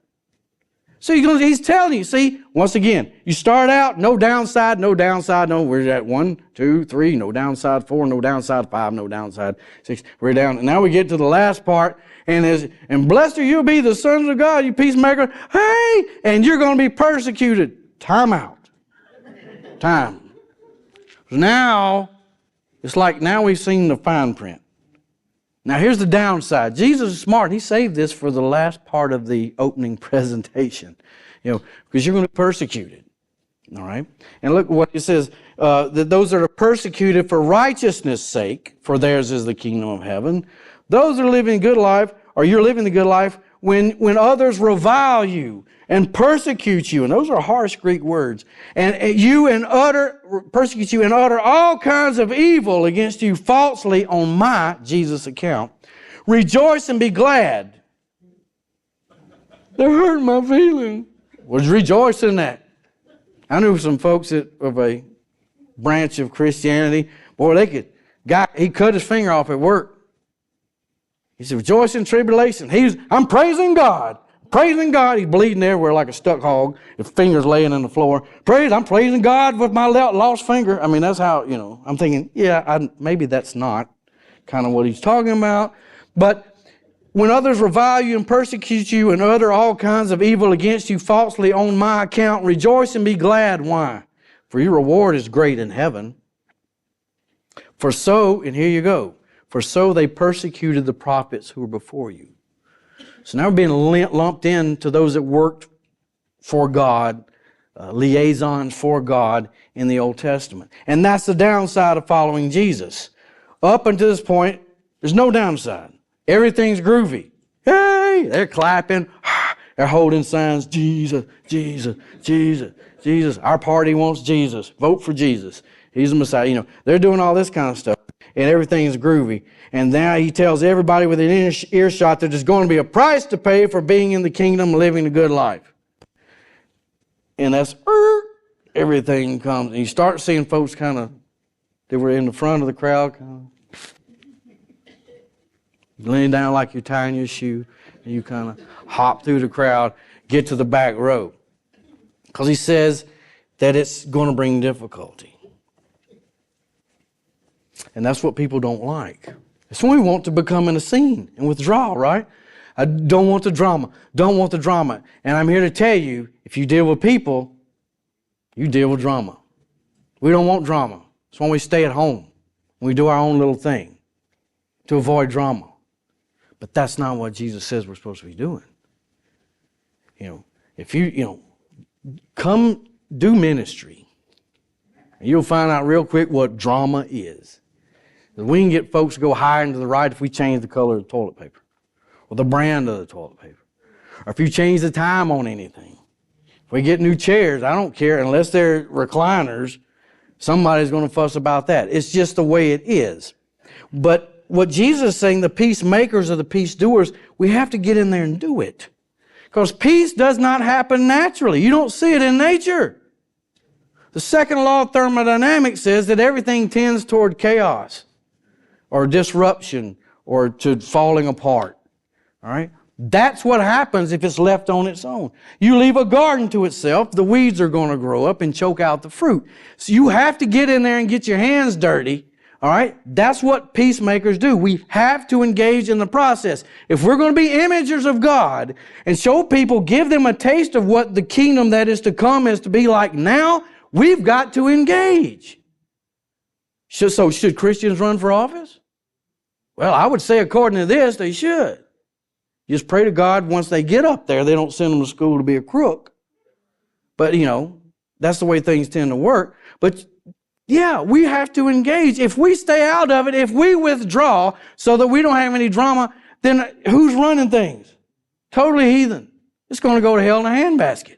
[SPEAKER 1] So he's telling you, see, once again, you start out, no downside, no, we're at 1, 2, 3, no downside, 4, no downside, 5, no downside, 6, we're down. And now we get to the last part, and blessed are you be the sons of God, you peacemaker. Hey, and you're going to be persecuted. Time out. Time. Now, it's like now we've seen the fine print. Now here's the downside. Jesus is smart. He saved this for the last part of the opening presentation, because you're going to be persecuted. All right? And look what it says, that those that are persecuted for righteousness' sake, for theirs is the kingdom of heaven. Those that are living a good life, or you're living the good life, when others revile you and persecute you, and those are harsh Greek words, and persecute you and utter all kinds of evil against you falsely on my, Jesus' account, rejoice and be glad. They're hurting my feelings. Well, rejoice in that. I knew some folks of a branch of Christianity, boy, Guy, he cut his finger off at work. He said, rejoice in tribulation. I'm praising God. Praising God. He's bleeding everywhere like a stuck hog. His finger's laying on the floor. I'm praising God with my lost finger. I mean, that's how, I'm thinking, maybe that's not kind of what he's talking about. But when others revile you and persecute you and utter all kinds of evil against you falsely on my account, rejoice and be glad. Why? For your reward is great in heaven. For so, and here you go, for so they persecuted the prophets who were before you. So now we're being lumped in to those that worked for God, liaisons for God in the Old Testament. And that's the downside of following Jesus. Up until this point, there's no downside. Everything's groovy. Hey, they're clapping. They're holding signs. Jesus, Jesus, Jesus, Jesus. Our party wants Jesus. Vote for Jesus. He's the Messiah. They're doing all this kind of stuff. And everything's groovy. And now he tells everybody within earshot that there's going to be a price to pay for being in the kingdom, living a good life. And that's everything comes. And you start seeing folks they were in the front of the crowd, leaning down like you're tying your shoe, and you kind of hop through the crowd, get to the back row. Because he says that it's going to bring difficulty. And that's what people don't like. It's when we want to become in a scene and withdraw, right? I don't want the drama. Don't want the drama. And I'm here to tell you, if you deal with people, you deal with drama. We don't want drama. That's why we stay at home. We do our own little thing to avoid drama. But that's not what Jesus says we're supposed to be doing. If you come do ministry, and you'll find out real quick what drama is. We can get folks to go higher and to the right if we change the color of the toilet paper or the brand of the toilet paper. Or if you change the time on anything. If we get new chairs, I don't care. Unless they're recliners, somebody's going to fuss about that. It's just the way it is. But what Jesus is saying, the peacemakers or the peace doers, we have to get in there and do it. Because peace does not happen naturally. You don't see it in nature. The second law of thermodynamics says that everything tends toward chaos or disruption or to falling apart. All right? That's what happens if it's left on its own. You leave a garden to itself, the weeds are going to grow up and choke out the fruit. So you have to get in there and get your hands dirty. All right? That's what peacemakers do. We have to engage in the process. If we're going to be imagers of God and show people, give them a taste of what the kingdom that is to come is to be like now, we've got to engage. So should Christians run for office? Well, I would say according to this, they should. Just pray to God once they get up there, they don't send them to school to be a crook. But, that's the way things tend to work. But, yeah, we have to engage. If we stay out of it, if we withdraw so that we don't have any drama, then who's running things? Totally heathen. It's going to go to hell in a handbasket.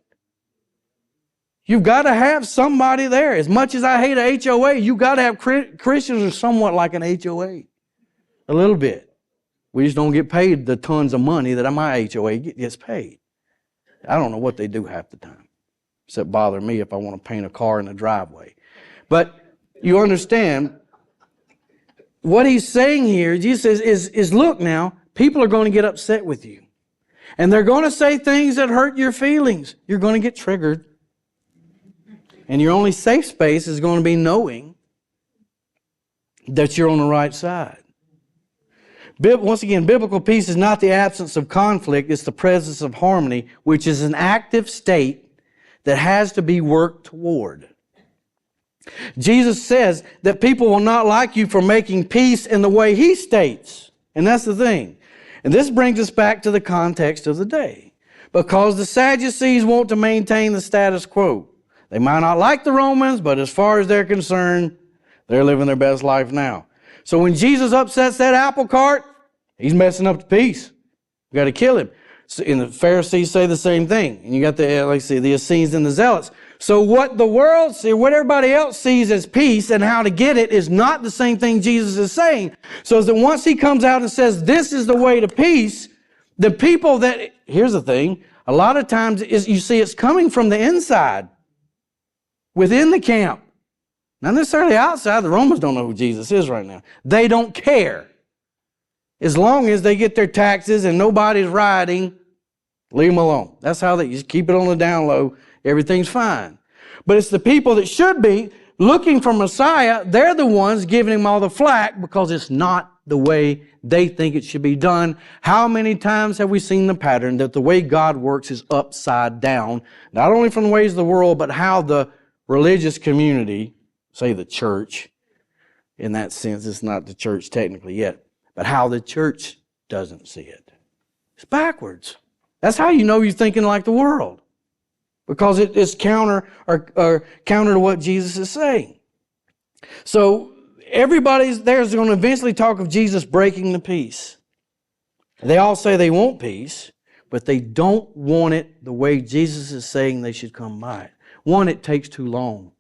[SPEAKER 1] You've got to have somebody there. As much as I hate a HOA, you've got to have Christians are somewhat like an HOA. A little bit. We just don't get paid the tons of money that my HOA gets paid. I don't know what they do half the time, except bother me if I want to paint a car in the driveway. But you understand, what he's saying here, Jesus says, is look now, people are going to get upset with you. And they're going to say things that hurt your feelings. You're going to get triggered. And your only safe space is going to be knowing that you're on the right side. Once again, biblical peace is not the absence of conflict, it's the presence of harmony, which is an active state that has to be worked toward. Jesus says that people will not like you for making peace in the way He states. And that's the thing. And this brings us back to the context of the day. Because the Sadducees want to maintain the status quo. They might not like the Romans, but as far as they're concerned, they're living their best life now. So when Jesus upsets that apple cart, He's messing up the peace. You got to kill Him. So, and the Pharisees say the same thing. And you got the Essenes and the Zealots. So what the world sees, what everybody else sees as peace and how to get it is not the same thing Jesus is saying. So that once He comes out and says, this is the way to peace, the people that, here's the thing, a lot of times you see it's coming from the inside, within the camp. Not necessarily outside. The Romans don't know who Jesus is right now. They don't care. As long as they get their taxes and nobody's rioting, leave them alone. That's how they just keep it on the down low. Everything's fine. But it's the people that should be looking for Messiah. They're the ones giving him all the flack because it's not the way they think it should be done. How many times have we seen the pattern that the way God works is upside down? Not only from the ways of the world, but how the religious community, say the church, in that sense, it's not the church technically yet, but how the church doesn't see it. It's backwards. That's how you know you're thinking like the world. Because it is counter to what Jesus is saying. So everybody's there is going to eventually talk of Jesus breaking the peace. They all say they want peace, but they don't want it the way Jesus is saying they should come by it. One, it takes too long.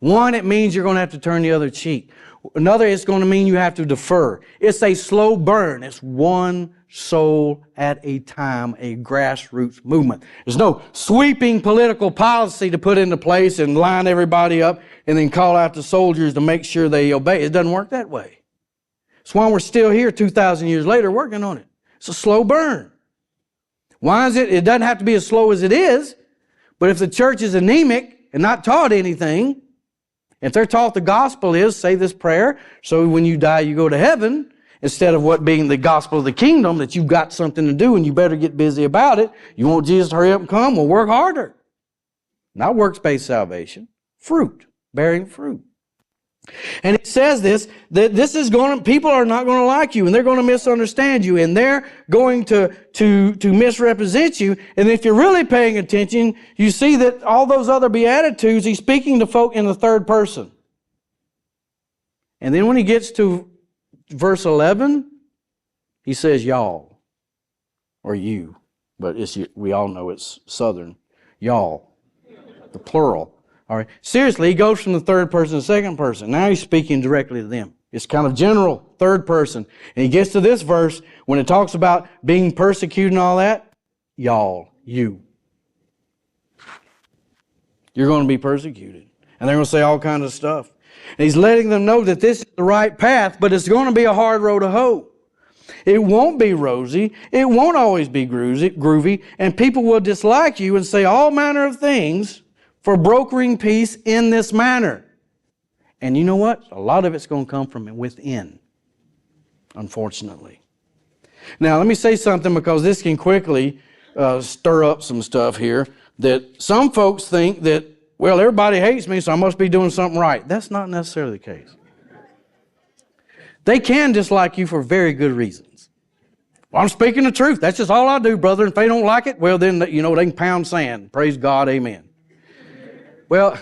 [SPEAKER 1] One, it means you're going to have to turn the other cheek. Another, it's going to mean you have to defer. It's a slow burn. It's one soul at a time, a grassroots movement. There's no sweeping political policy to put into place and line everybody up and then call out the soldiers to make sure they obey. It doesn't work that way. That's why we're still here 2,000 years later working on it. It's a slow burn. Why is it? It doesn't have to be as slow as it is, but if the church is anemic and not taught anything, if they're taught the gospel is, say this prayer, so when you die you go to heaven, instead of what being the gospel of the kingdom, that you've got something to do and you better get busy about it. You want Jesus to hurry up and come? Well, work harder. Not works-based salvation. Fruit. Bearing fruit. And it says this, that this is people are not going to like you, and they're going to misunderstand you, and they're going to misrepresent you. And if you're really paying attention, you see that all those other Beatitudes, he's speaking to folk in the third person. And then when he gets to verse 11, he says y'all, or you, but we all know it's Southern. Y'all, the plural. All right. Seriously, he goes from the third person to the second person. Now he's speaking directly to them. It's kind of general, third person. And he gets to this verse, when it talks about being persecuted and all that, y'all, you. You're going to be persecuted. And they're going to say all kinds of stuff. And he's letting them know that this is the right path, but it's going to be a hard road to hoe. It won't be rosy. It won't always be groovy. And people will dislike you and say all manner of things for brokering peace in this manner. And you know what? A lot of it's going to come from within, unfortunately. Now, let me say something, because this can quickly stir up some stuff here, that some folks think that, well, everybody hates me, so I must be doing something right. That's not necessarily the case. They can dislike you for very good reasons. Well, I'm speaking the truth. That's just all I do, brother. And if they don't like it, well, then, they can pound sand. Praise God, amen. Well,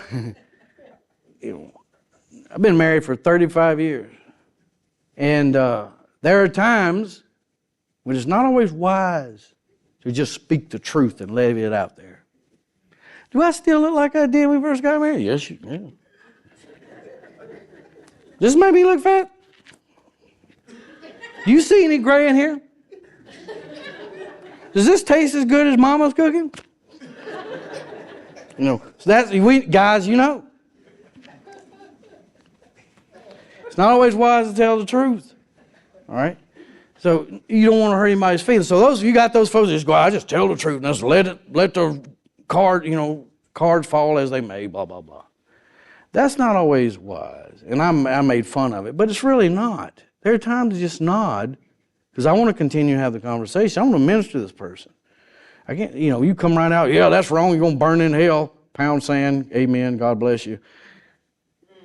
[SPEAKER 1] I've been married for 35 years. And there are times when it's not always wise to just speak the truth and lay it out there. Do I still look like I did when we first got married? Yes, you do. Does this make me look fat? Do you see any gray in here? Does this taste as good as Mama's cooking? So that's, guys, it's not always wise to tell the truth. All right? So you don't want to hurt anybody's feelings. So those of you got those folks that just go, I just tell the truth, and just let the cards fall as they may, blah, blah, blah. That's not always wise. And I made fun of it, but it's really not. There are times to just nod, because I want to continue to have the conversation. I want to minister to this person. I can't, you come right out, yeah, that's wrong, you're going to burn in hell, pound sand, amen, God bless you.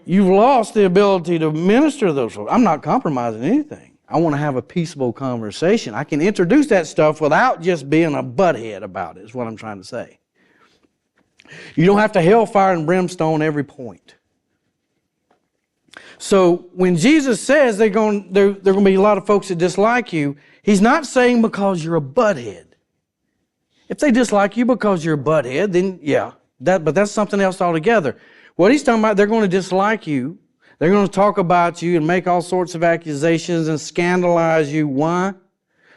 [SPEAKER 1] You've lost the ability to minister to those folks. I'm not compromising anything. I want to have a peaceable conversation. I can introduce that stuff without just being a butthead about it, is what I'm trying to say. You don't have to hellfire and brimstone every point. So when Jesus says there are going to be a lot of folks that dislike you, he's not saying because you're a butthead. If they dislike you because you're a butthead, then yeah, but that's something else altogether. What he's talking about, they're going to dislike you. They're going to talk about you and make all sorts of accusations and scandalize you. Why?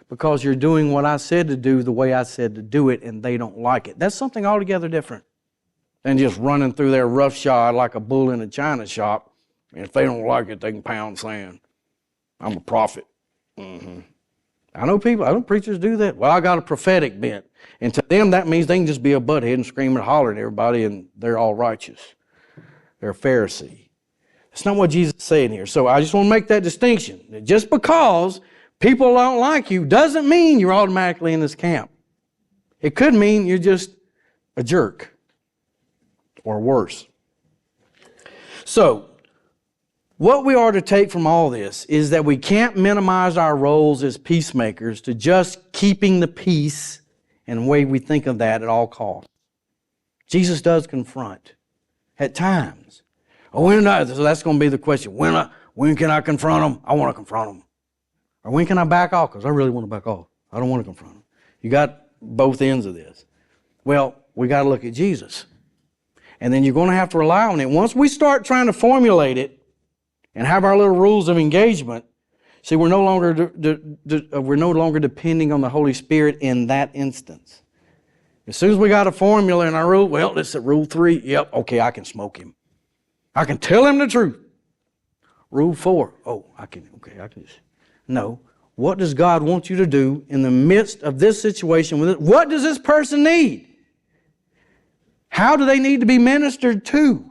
[SPEAKER 1] Because you're doing what I said to do the way I said to do it, and they don't like it. That's something altogether different. than just running through there roughshod like a bull in a china shop. And if they don't like it, they can pound sand. I'm a prophet. I know preachers do that. Well, I got a prophetic bent. And to them, that means they can just be a butthead and scream and holler at everybody and they're all righteous. They're a Pharisee. That's not what Jesus is saying here. So I just want to make that distinction. That just because people don't like you doesn't mean you're automatically in this camp. It could mean you're just a jerk or worse. So, what we are to take from all this is that we can't minimize our roles as peacemakers to just keeping the peace and the way we think of that at all costs. Jesus does confront at times. So that's going to be the question. When can I confront them? I want to confront them. Or when can I back off? Because I really want to back off. I don't want to confront them. You got both ends of this. Well, we got to look at Jesus. And then you're going to have to rely on it. Once we start trying to formulate it and have our little rules of engagement, see, we're no longer depending on the Holy Spirit in that instance. As soon as we got a formula in our rule, well, this is rule 3. Yep, okay, I can smoke him. I can tell him the truth. Rule 4. No. What does God want you to do in the midst of this situation? What does this person need? How do they need to be ministered to?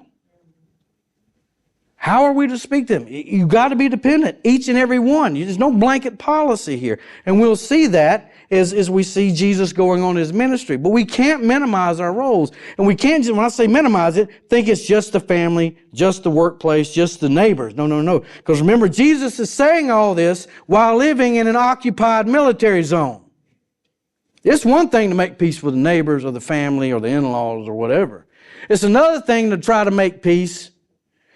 [SPEAKER 1] How are we to speak to them? You've got to be dependent, each and every one. There's no blanket policy here. And we'll see that as we see Jesus going on his ministry. But we can't minimize our roles. And we can't just, when I say minimize it, think it's just the family, just the workplace, just the neighbors. No. Because remember, Jesus is saying all this while living in an occupied military zone. It's one thing to make peace with the neighbors or the family or the in-laws or whatever. It's another thing to try to make peace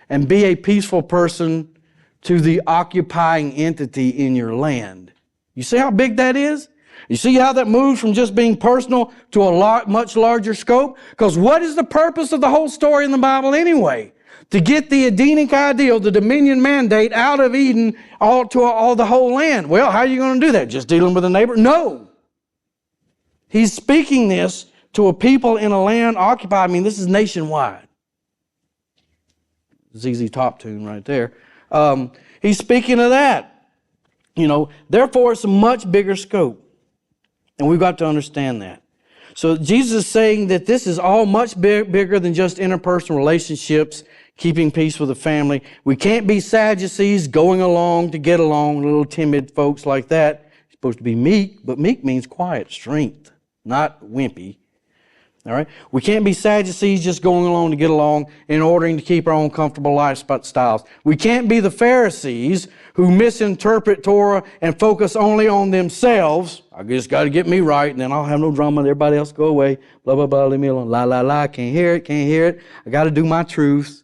[SPEAKER 1] and be a peaceful person to the occupying entity in your land. You see how big that is? You see how that moves from just being personal to a much larger scope? Because what is the purpose of the whole story in the Bible anyway? To get the Edenic ideal, the dominion mandate out of Eden all the whole land. Well, how are you going to do that? Just dealing with a neighbor? No. He's speaking this to a people in a land occupied. I mean, this is nationwide. ZZ Top tune right there. He's speaking of that. Therefore, it's a much bigger scope. And we've got to understand that. So Jesus is saying that this is all much bigger than just interpersonal relationships, keeping peace with the family. We can't be Sadducees going along to get along, little timid folks like that. You're supposed to be meek, but meek means quiet, strength, not wimpy. All right? We can't be Sadducees just going along to get along in order to keep our own comfortable lifestyles. We can't be the Pharisees who misinterpret Torah and focus only on themselves. I just got to get me right, and then I'll have no drama. Everybody else go away. Blah, blah, blah. Leave me alone. La, la, la. Can't hear it. I got to do my truth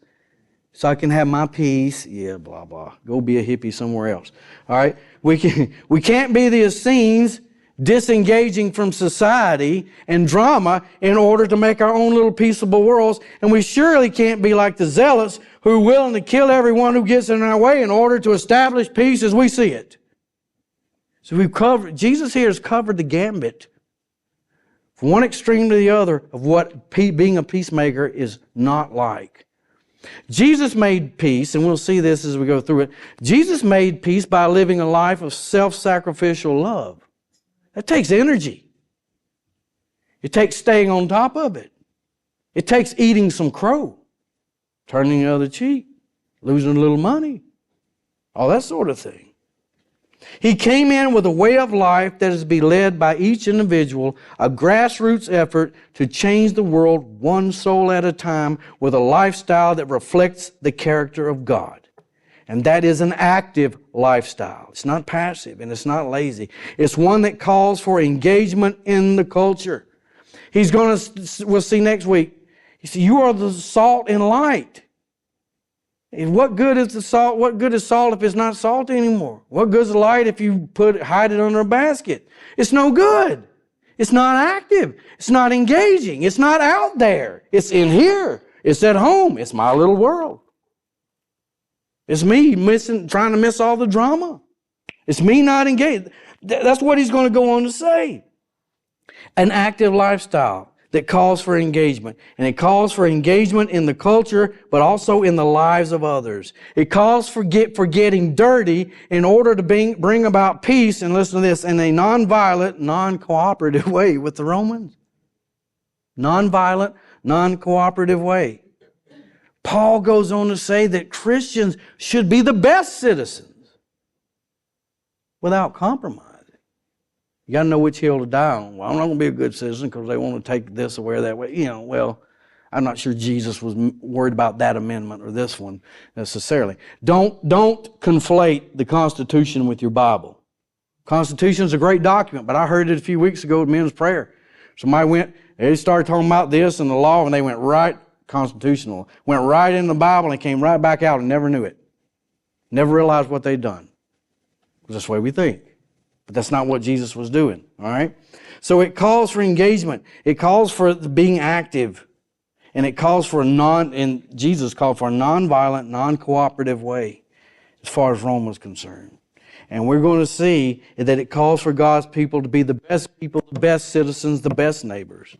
[SPEAKER 1] so I can have my peace. Yeah, blah, blah. Go be a hippie somewhere else. All right? We can't be the Essenes disengaging from society and drama in order to make our own little peaceable worlds. And we surely can't be like the zealots who are willing to kill everyone who gets in our way in order to establish peace as we see it. So Jesus here has covered the gambit from one extreme to the other of what being a peacemaker is not like. Jesus made peace, and we'll see this as we go through it. Jesus made peace by living a life of self-sacrificial love. That takes energy. It takes staying on top of it. It takes eating some crow, turning the other cheek, losing a little money, all that sort of thing. He came in with a way of life that is to be led by each individual, a grassroots effort to change the world one soul at a time with a lifestyle that reflects the character of God. And that is an active lifestyle. It's not passive and it's not lazy. It's one that calls for engagement in the culture. We'll see next week. You see, you are the salt and light. And what good is the salt? What good is salt if it's not salt anymore? What good is the light if you hide it under a basket? It's no good. It's not active. It's not engaging. It's not out there. It's in here. It's at home. It's my little world. It's me trying to miss all the drama. It's me not engaged. That's what he's going to go on to say. An active lifestyle. that calls for engagement. And it calls for engagement in the culture, but also in the lives of others. It calls for getting dirty in order to bring about peace, and listen to this, in a non-violent, non-cooperative way with the Romans. Non-violent, non-cooperative way. Paul goes on to say that Christians should be the best citizens without compromise. You got to know which hill to die on. Well, I'm not going to be a good citizen because they want to take this away or that way. Well, I'm not sure Jesus was worried about that amendment or this one necessarily. Don't conflate the Constitution with your Bible. Constitution is a great document, but I heard it a few weeks ago at men's prayer. Somebody they started talking about this and the law, and they went right, constitutional, went right in the Bible and came right back out and never knew it. Never realized what they'd done. That's the way we think. But that's not what Jesus was doing, all right? So it calls for engagement. It calls for being active. And it calls for and Jesus called for a non-violent, non-cooperative way as far as Rome was concerned. And we're going to see that it calls for God's people to be the best people, the best citizens, the best neighbors.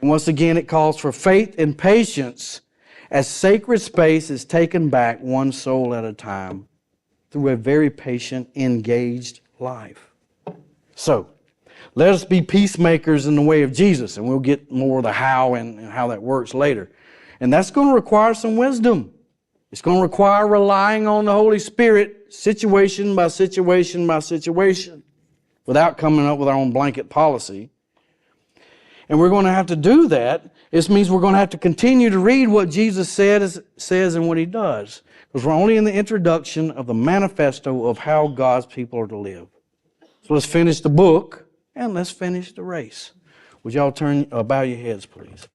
[SPEAKER 1] And once again, it calls for faith and patience as sacred space is taken back one soul at a time through a very patient, engaged life. So, let us be peacemakers in the way of Jesus, and we'll get more of the how and how that works later. And that's going to require some wisdom. It's going to require relying on the Holy Spirit situation by situation by situation without coming up with our own blanket policy. And we're going to have to do that. This means we're going to have to continue to read what Jesus says and what He does. Because we're only in the introduction of the manifesto of how God's people are to live. So let's finish the book and let's finish the race. Would y'all bow your heads, please?